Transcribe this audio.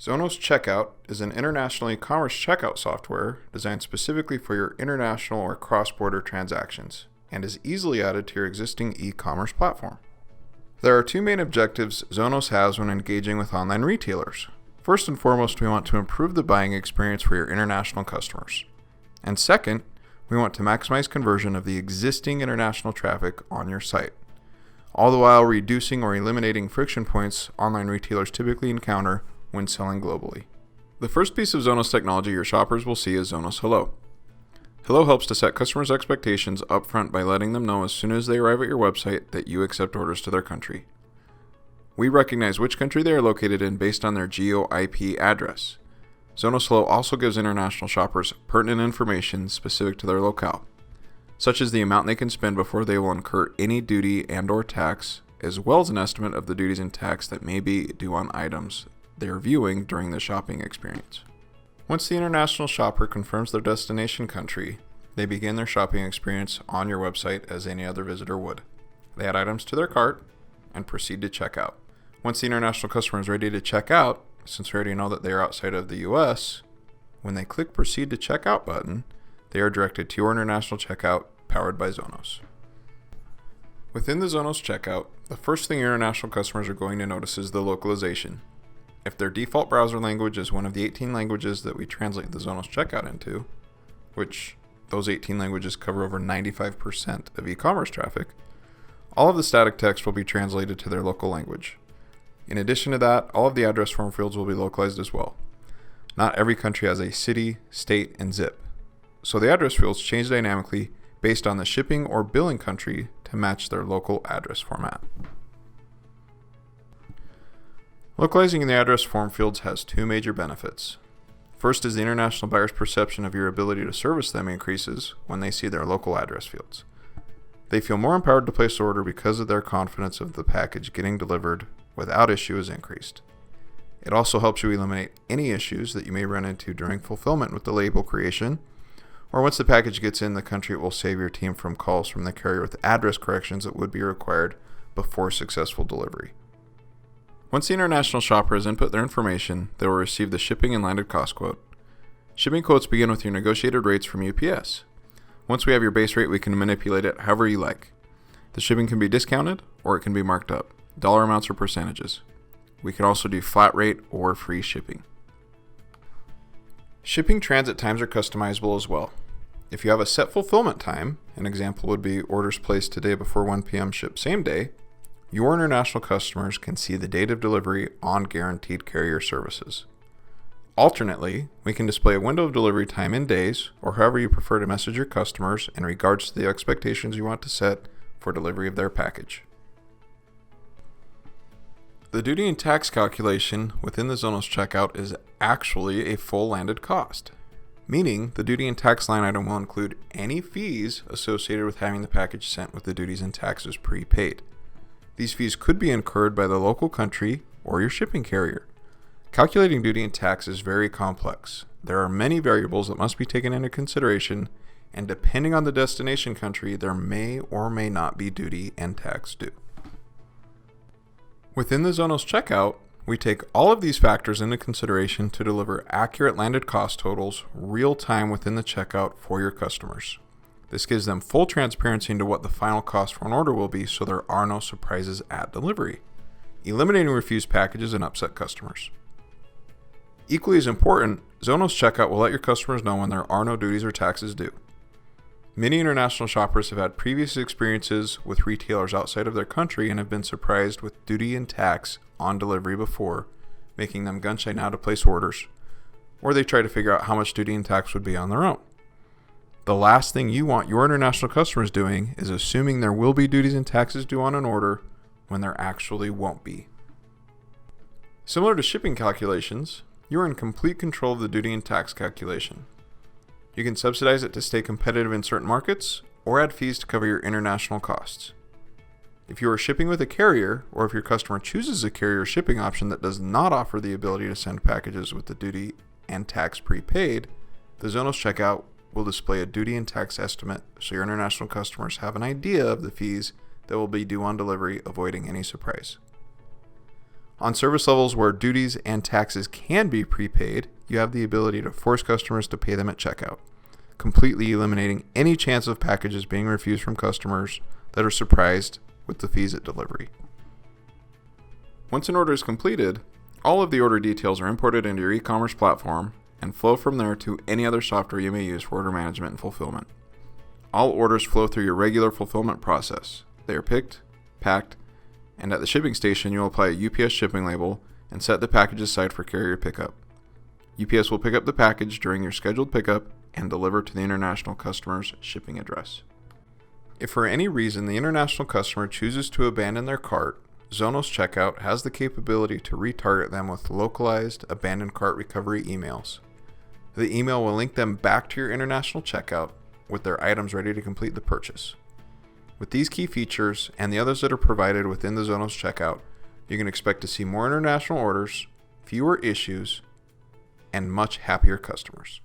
Zonos Checkout is an international e-commerce checkout software designed specifically for your international or cross-border transactions and is easily added to your existing e-commerce platform. There are two main objectives Zonos has when engaging with online retailers. First and foremost, we want to improve the buying experience for your international customers. And second, we want to maximize conversion of the existing international traffic on your site, all the while reducing or eliminating friction points online retailers typically encounter when selling globally. The first piece of Zonos technology your shoppers will see is Zonos Hello. Hello helps to set customers' expectations upfront by letting them know as soon as they arrive at your website that you accept orders to their country. We recognize which country they are located in based on their geo-IP address. Zonos Hello also gives international shoppers pertinent information specific to their locale, such as the amount they can spend before they will incur any duty and/or tax, as well as an estimate of the duties and tax that may be due on items they are viewing during the shopping experience. Once the international shopper confirms their destination country, they begin their shopping experience on your website as any other visitor would. They add items to their cart and proceed to check out. Once the international customer is ready to check out, since we already know that they are outside of the US, when they click Proceed to Checkout button, they are directed to your international checkout powered by Zonos. Within the Zonos checkout, the first thing your international customers are going to notice is the localization. If their default browser language is one of the 18 languages that we translate the Zonos checkout into, which those 18 languages cover over 95% of e-commerce traffic, all of the static text will be translated to their local language. In addition to that, all of the address form fields will be localized as well. Not every country has a city, state, and zip, so the address fields change dynamically based on the shipping or billing country to match their local address format. Localizing the address form fields has two major benefits. First is the international buyer's perception of your ability to service them increases when they see their local address fields. They feel more empowered to place the order because of their confidence of the package getting delivered without issue is increased. It also helps you eliminate any issues that you may run into during fulfillment with the label creation, or once the package gets in the country, it will save your team from calls from the carrier with address corrections that would be required before successful delivery. Once the international shopper has input their information, they will receive the shipping and landed cost quote. Shipping quotes begin with your negotiated rates from UPS. Once we have your base rate, we can manipulate it however you like. The shipping can be discounted or it can be marked up, dollar amounts or percentages. We can also do flat rate or free shipping. Shipping transit times are customizable as well. If you have a set fulfillment time, an example would be orders placed today before 1 p.m. ship same day, your international customers can see the date of delivery on guaranteed carrier services. Alternately, we can display a window of delivery time in days, or however you prefer to message your customers in regards to the expectations you want to set for delivery of their package. The duty and tax calculation within the Zonos checkout is actually a full landed cost, meaning the duty and tax line item will include any fees associated with having the package sent with the duties and taxes prepaid. These fees could be incurred by the local country or your shipping carrier. Calculating duty and tax is very complex. There are many variables that must be taken into consideration, and depending on the destination country, there may or may not be duty and tax due. Within the Zonos checkout, we take all of these factors into consideration to deliver accurate landed cost totals real time within the checkout for your customers. This gives them full transparency into what the final cost for an order will be, so there are no surprises at delivery, eliminating refused packages and upset customers. Equally as important, Zonos Checkout will let your customers know when there are no duties or taxes due. Many international shoppers have had previous experiences with retailers outside of their country and have been surprised with duty and tax on delivery before, making them gun shy now to place orders, or they try to figure out how much duty and tax would be on their own. The last thing you want your international customers doing is assuming there will be duties and taxes due on an order when there actually won't be. Similar to shipping calculations, you are in complete control of the duty and tax calculation. You can subsidize it to stay competitive in certain markets or add fees to cover your international costs. If you are shipping with a carrier, or if your customer chooses a carrier shipping option that does not offer the ability to send packages with the duty and tax prepaid, the Zonos checkout will display a duty and tax estimate so your international customers have an idea of the fees that will be due on delivery, avoiding any surprise. On service levels where duties and taxes can be prepaid, you have the ability to force customers to pay them at checkout, completely eliminating any chance of packages being refused from customers that are surprised with the fees at delivery. Once an order is completed, all of the order details are imported into your e-commerce platform and flow from there to any other software you may use for order management and fulfillment. All orders flow through your regular fulfillment process. They are picked, packed, and at the shipping station you'll apply a UPS shipping label and set the package aside for carrier pickup. UPS will pick up the package during your scheduled pickup and deliver to the international customer's shipping address. If for any reason the international customer chooses to abandon their cart, Zonos Checkout has the capability to retarget them with localized abandoned cart recovery emails. The email will link them back to your international checkout with their items ready to complete the purchase. With these key features and the others that are provided within the Zonos Checkout, you can expect to see more international orders, fewer issues, and much happier customers.